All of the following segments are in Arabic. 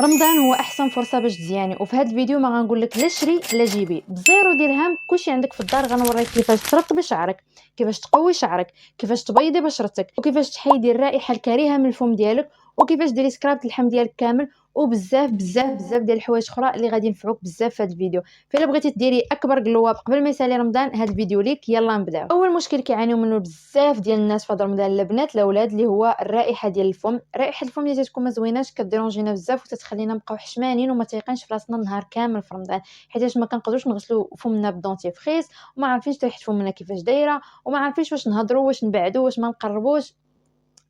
رمضان هو احسن فرصه باش تزياني، وفي هذا الفيديو ما غنقول لك لا شري لا جيبي بزيرو درهم. كلشي عندك في الدار. غنوريك كيفاش ترطبي شعرك، كيفاش تقوي شعرك، كيفاش تبيضي بشرتك، وكيفاش تحيدي الرائحه الكريهه من الفم ديالك، وكيفاش ديري سكراب اللحم ديالك كامل، وبزاف بزاف بزاف ديال الحوايج اخرى اللي غادي ينفعوك بزاف في هذا الفيديو. فالا بغيتي ديري اكبر قلواب قبل ما يسالي رمضان، هذا الفيديو ليك. يلا نبداو. اول مشكل كيعانيو منه بزاف ديال الناس في هذا رمضان، البنات الاولاد، اللي هو الرائحه ديال الفم. رائحه الفم اللي تكون ما زويناش، كديرونجينا بزاف وتتخلينا نبقاو حشمانين وما تيقينش في راسنا النهار كامل في رمضان، حيتاش ما كنقدروش نغسلوا فمنا بالدونتيفريس، وما عارفينش ريحه فمنا كيفاش دايره، وما عارفينش واش نهضروا، واش نبعدوا، واش ما نقربوش.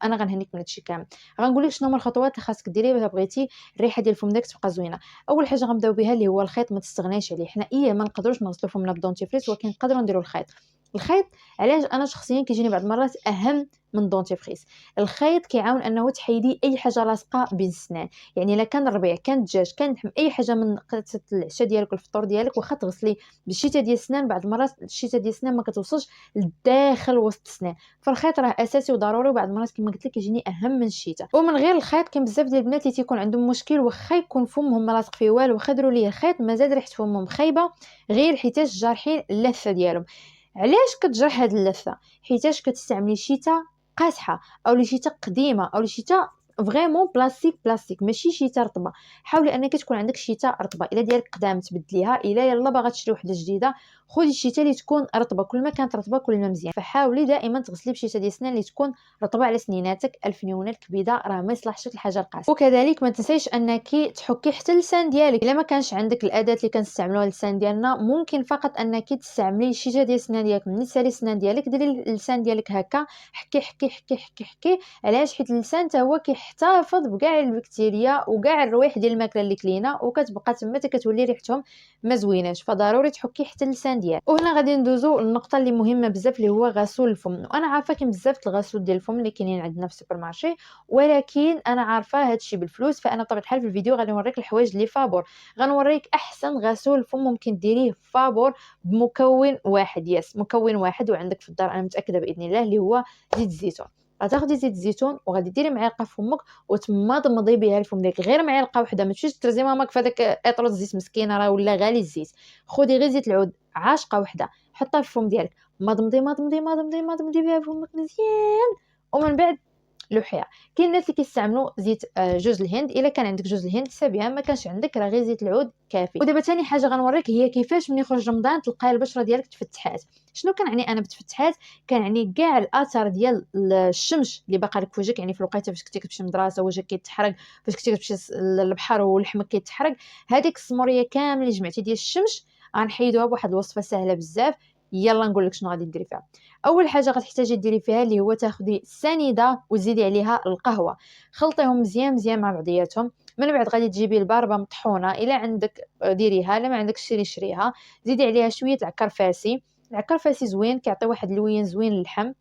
انا غنهنيك من هادشي كامل. غنقول لك شنو هما الخطوات اللي خاصك ديري الا بغيتي الريحه ديال الفم داك تبقى زوينه. اول حاجه غنبداو بها اللي هو الخيط. ما تستغناش عليه. حنا ما نقدروش نغسلوا فمنا بالدونتيفريس، ولكن نقدروا نديروا الخيط. الخيط علاش انا شخصيا كيجيني بعض المرات اهم من الدونتيفريس. الخيط كيعاون انه تحيدي اي حاجه لاصقه بين السنان. يعني الا كان الربيع، كان الدجاج، كان اللحم، اي حاجه من قطعه العشاء ديالك والفطور ديالك، واخا تغسلي بالشيته ديال السنان، بعض المرات الشيته ديال السنان ما كتوصلش للداخل وسط السنان. فالخيط راه اساسي وضروري، وبعض المرات كما قلت لك كيجيني اهم من الشتاء. ومن غير الخيط كاين بزاف ديال البنات اللي تيكون عندهم مشكل، واخا يكون فمهم ما لاصق فيه والو، واخا داروا ليه الخيط مازال ريحه فمهم خايبه، غير حيتاش جارحين اللثه ديالهم. علاش كتجرح هاد اللثه؟ حيتاش كتستعملي شيته قاصحه، او شيته قديمه، او شيته فريمون بلاستيك ماشي شيته رطبه. حاولي انك تكون عندك شيته رطبه. الا ديالك قدام تبدليها، الا يلا باغا تشري وحده جديده خذي الشيته اللي تكون رطبه. كل ما كانت رطبه كل ما مزيان. فحاولي دائما تغسلي بشيته ديال السنان اللي تكون رطبه على سنيناتك. الفنيونه الكبيده راه ما يصلحش لك الحاجه القاسيه. وكذلك ما تنسيش انك تحكي حتى اللسان ديالك. الا ما كانش عندك الاداه اللي كنستعملوها للسان ديالنا، ممكن فقط انك تستعملي الشيته ديال السنان ديالك. ملي تسالي السنان ديالك ديري اللسان ديالك هكا، حكي حكي حكي حكي حكي. علاش؟ حيت اللسان حتى هو كيحتفظ بكاع البكتيريا وكاع الرويح ديال الماكله اللي كلينا، وكتبقى تما حتى كتولي ريحتهم ما زويناش. فضروري تحكي حتى اللسان ديالك. وهنا غادي ندوزو للنقطه اللي مهمه بزاف، اللي هو غسول الفم. وانا عارفه كاين بزاف الغسول ديال الفم اللي كاينين عندنا في السوبر مارشي، ولكن انا عارفه هادشي بالفلوس. فانا بطبيعه الحال في الفيديو غادي نوريك الحوايج اللي فابور. غنوريك احسن غسول فم ممكن ديريه فابور بمكون واحد. مكون واحد وعندك في الدار، انا متاكده باذن الله، اللي هو زيت الزيتون. غتاخدي زيت الزيتون وغادي ديري معلقه في فمك وتمضمضي بها الفم ديالك. غير معلقه وحده، ما تمشيش ترزي ماماك في هذاك اطرو الزيت مسكينه، راه ولا غالي الزيت. خدي غير زيت العود عاشقه وحده، حطها في الفم ديالك، مضمضي مضمضي مضمضي مضمضي بها فمك مزيان، ومن بعد لوحيها. كاين الناس اللي كيستعملوا زيت جوز الهند. الا كان عندك جوز الهند سابيها، ما كانش عندك راه غير زيت العود كافي. ودابا ثاني حاجه غنوريك هي كيفاش من يخرج رمضان تلقاي البشره ديالك تفتحات. شنو كنعني انا بتفتحات؟ كنعني كاع الاثار ديال الشمس اللي باقا لك في وجهك، يعني في الوقيته فاش كنتي كتمشي للمدرسه وجهك كيتحرق، فاش كنتي كتمشي للبحر ولحمك كيتحرق، هذيك السموريه كامل اللي جمعتي ديال الشمس غنحيدوها بواحد الوصفه سهله بزاف. يلا نقول لك شنو غادي ديري فيها. اول حاجه غتحتاجي ديري فيها اللي هو تاخدي سنيده وتزيدي عليها القهوه، خلطيهم مزيان مزيان مع بعضياتهم. من بعد غادي تجيبي الباربه مطحونه، الا عندك ديريها، الا ما عندكش شريها. زيدي عليها شويه عكر فاسي. العكر فاسي زوين، كيعطي واحد اللوين زوين للحم.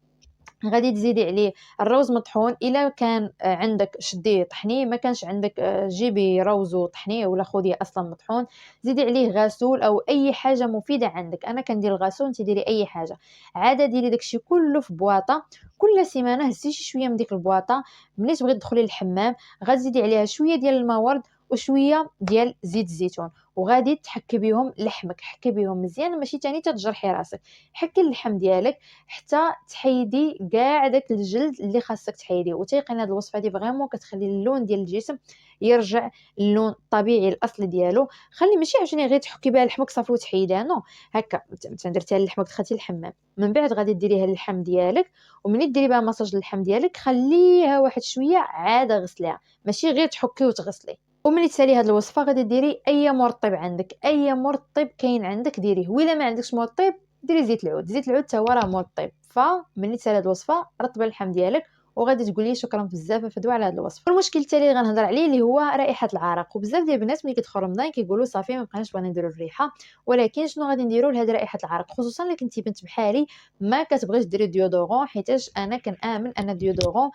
غادي تزيدي عليه الروز مطحون. الا كان عندك شديه طحنيه، ما كانش عندك جيبي روز وطحنيه، ولا خذيه اصلا مطحون. زيدي عليه غسول او اي حاجه مفيده عندك. انا كندير الغسول، انت ديري اي حاجه. عاده ديري داكشي كله في بواطه. كل سيمانه هزي شويه من ديك البواطه. ملي تبغي تدخلي للحمام غتزيدي عليها شويه ديال الماء ورد وشويه ديال زيت الزيتون، وغادي تحكي بهم لحمك. حكي بهم مزيان، ماشي تاني تجرحي راسك. حكي اللحم ديالك حتى تحيدي كاع داك الجلد اللي خاصك تحيديه. وتيقن هذه الوصفه هذه فريمون كتخلي اللون ديال الجسم يرجع اللون الطبيعي الاصلي ديالو. خلي ماشي عشان غير تحكي بها لحمك صافي وتحيدها، نو. هكا مثلا درتيها لحمك دخلتي الحمام، من بعد غادي ديريها للحم ديالك. ومني ديري بها مساج للحم ديالك خليها واحد شويه، عاد غسليها، ماشي غير تحكي وتغسلي. وملي تسالي هذه الوصفه غادي ديري اي مرطب عندك، اي مرطب كاين عندك ديريه. وإلا ما عندكش مرطب ديري زيت العود. زيت العود حتى هو راه مرطب. فملي تسالي هذه الوصفه رطبي اللحم ديالك، وغادي تقولي شكرا بزاف فدوا على هذه الوصفه. المشكل التالي اللي غنهضر عليه اللي هو رائحه العرق. وبزاف ديال البنات ملي كيدخل رمضان كيقولوا صافي ما بقيناش بغينا نديروا الريحه. ولكن شنو غادي نديروا لهاد رائحه العرق؟ خصوصا الا كنتي بنت بحالي ما كتبغيش ديري ديودورون، حيتاش انا كنامن ان الديودورون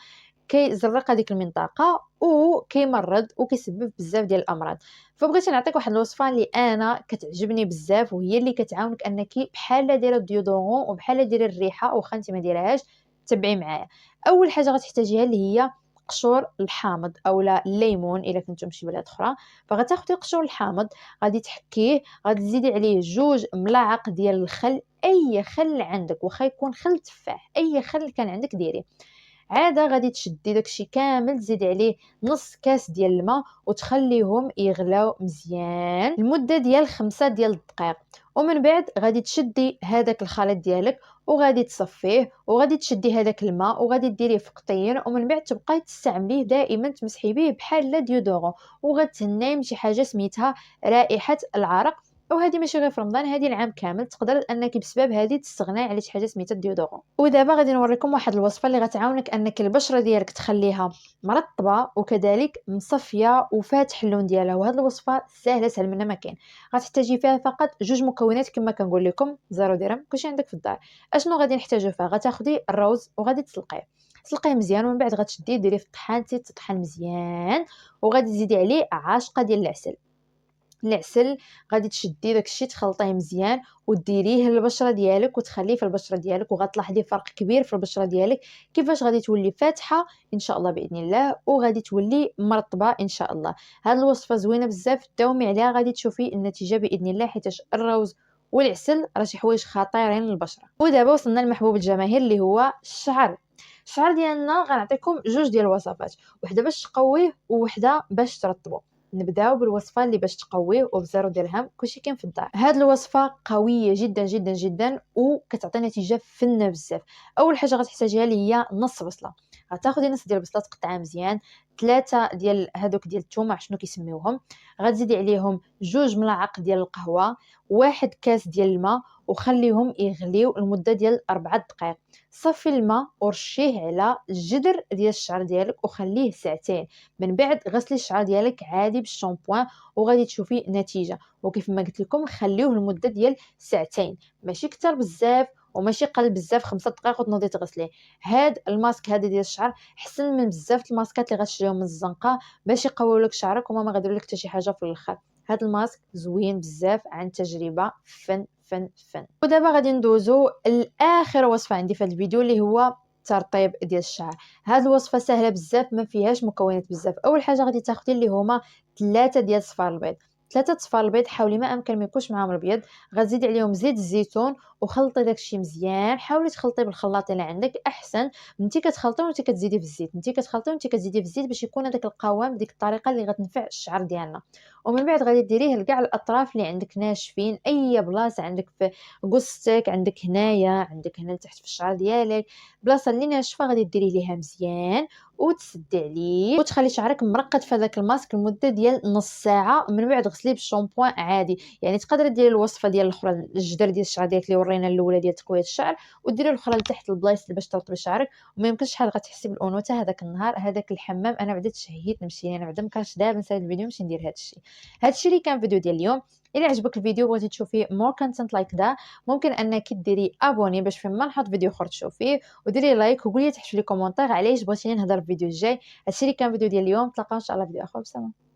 كيزرق هذيك المنطقه وكيمرض وكيسبب بزاف ديال الامراض. فبغيت نعطيك واحد الوصفه اللي انا كتعجبني بزاف، وهي اللي كتعاونك انك بحال دايره الديودورون وبحال دايره الريحه، واخا انت ما ديرهاش تبعي معايا. اول حاجه غتحتاجيها اللي هي القشور الحامض اولا الليمون الا كنتو من شي بلاد اخرى. فغتاخدي القشور الحامض غادي تحكيه، غادي تزيدي عليه 2 ملاعق ديال الخل، اي خل عندك، واخا يكون خل تفاح، اي خل كان عندك ديريه. عاده غادي تشدي داكشي كامل، تزيدي عليه نص كاس ديال الماء وتخليهم يغلاو مزيان لمده ديال 5 ديال الدقائق. ومن بعد غادي تشدي هذاك الخليط ديالك وغادي تصفيه، وغادي تشدي هذاك الماء وغادي ديريه في قطين، ومن بعد تبقاي تستعمليه دائما، تمسحي به بحال لا ديودورون، وغتهناي من شي حاجه سميتها رائحه العرق. وهذه ماشي غير في رمضان، هذه العام كامل تقدر انك بسبب هذه تستغناي على شي حاجه سميتها الديودورون. ودابا غادي نوريكم واحد الوصفه اللي غتعاونك انك البشره ديالك تخليها مرطبه وكذلك مصفيه وفاتح اللون ديالها. وهذه الوصفه سهله، سهل منها ما كاين. غتحتاجي فيها فقط 2 مكونات كما كنقول لكم، 0 درهم، كلشي عندك في الدار. اشنو غادي نحتاجو فيها؟ غتاخدي الروز وغادي تسلقيه مزيان، ومن بعد غتشديه ديريه في الطحان تطحن مزيان، وغادي تزيدي عليه عاشقه ديال العسل. غادي تشدي داكشي تخلطيه مزيان وديريه للبشره ديالك وتخليه في البشره ديالك، وغتلاحظي فرق كبير في البشره ديالك كيفاش غادي تولي فاتحه ان شاء الله باذن الله، وغادي تولي مرطبه ان شاء الله. هاد الوصفه زوينه بزاف، داومي عليها غادي تشوفي النتيجه باذن الله، حيتاش الروز والعسل راه شي حوايج خطيرين للبشره. ودابا وصلنا لمحبوب الجماهير اللي هو الشعر ديالنا. غنعطيكم 2 ديال الوصفات، وحده باش تقويه وحده باش ترطبه. نبداو بالوصفه اللي باش تقويه وبزيرو درهم، كلشي كاين في الدار. هاد الوصفه قويه جدا جدا جدا وكتعطي نتيجه فنه بزاف. اول حاجه غتحتاجيها اللي هي نص بصله. غتاخدي نص ديال البصله تقطعها مزيان، 3 ديال هذوك ديال الثومه شنو كيسميوهم، غتزيدي عليهم 2 ملاعق ديال القهوه، 1 كاس ديال الماء، وخليهم يغليو لمده ديال 4 دقائق. صفي الماء ورشيه على الجدر ديال الشعر ديالك وخليه ساعتين. من بعد غسلي الشعر ديالك عادي بالشامبوان وغادي تشوفي نتيجه. وكيف ما قلت لكم خليوه لمده ديال ساعتين، ماشي كتر بزاف وماشي قل بزاف، 5 دقائق وتنوضي تغسليه. هاد الماسك هذا ديال الشعر حسن من بزاف الماسكات اللي غتشريهم من الزنقه باش يقويو لك شعرك، وما غيديروا لك حتى شي حاجه في الاخر. هاد الماسك زوين بزاف، عن تجربه فن فن فن. ودابا غادي ندوزو لاخر وصفه عندي في هذا الفيديو اللي هو ترطيب ديال الشعر. هذه الوصفه سهله بزاف، ما فيهاش مكونات بزاف. اول حاجه غادي تاخدي اللي هما 3 ديال صفار البيض. 3 صفار البيض حاولي ما امكن ما يكونش معاهم الابيض. غتزيدي عليهم زيت الزيتون وخلطي داكشي مزيان. حاولي تخلطي بالخلاط اللي عندك احسن، انتي كتخلطي وانتي كتزيدي في الزيت، انتي كتخلطي وانتي كتزيدي في الزيت باش يكون هذاك القوام بديك الطريقه اللي غتنفع الشعر ديالنا. ومن بعد غادي ديريه لكاع الاطراف اللي عندك ناشفين، اي بلاصه عندك في قصتك، عندك هنايا، عندك هنا تحت في الشعر ديالك، بلاصه اللي ناشفه غادي ديري ليها مزيان وتسدي عليه وتخلي شعرك مرقد في هذاك الماسك لمده ديال نص ساعه. من بعد غسليه بالشامبوان عادي. يعني تقدر ديري الوصفه ديال الاخرى الجدر ديال الشعر ديالك اللي ورينا الاولى ديال تقويه الشعر، وديري الاخرى لتحت البلايص اللي باش ترطبي شعرك. وما يمكنش شحال غتحسي بالانوثه هذاك النهار. هذاك الحمام انا بعدا تشهيت نمشي، انا بعدا مكانش دابا نسى الفيديو نمشي ندير هادشي اللي كان فيديو ديال اليوم. الى عجبك الفيديو بغيتي تشوفي مور كونتنت لايك ذا، ممكن انك ديري ابوني باش فيما نحط فيديو اخر تشوفيه، وديري لايك وقولي تحت في لي كومونتير علاش بغيتيني نهضر في الفيديو الجاي. هادشي اللي كان فيديو ديال اليوم، نتلاقاو ان شاء الله في فيديو اخر. بسلامه.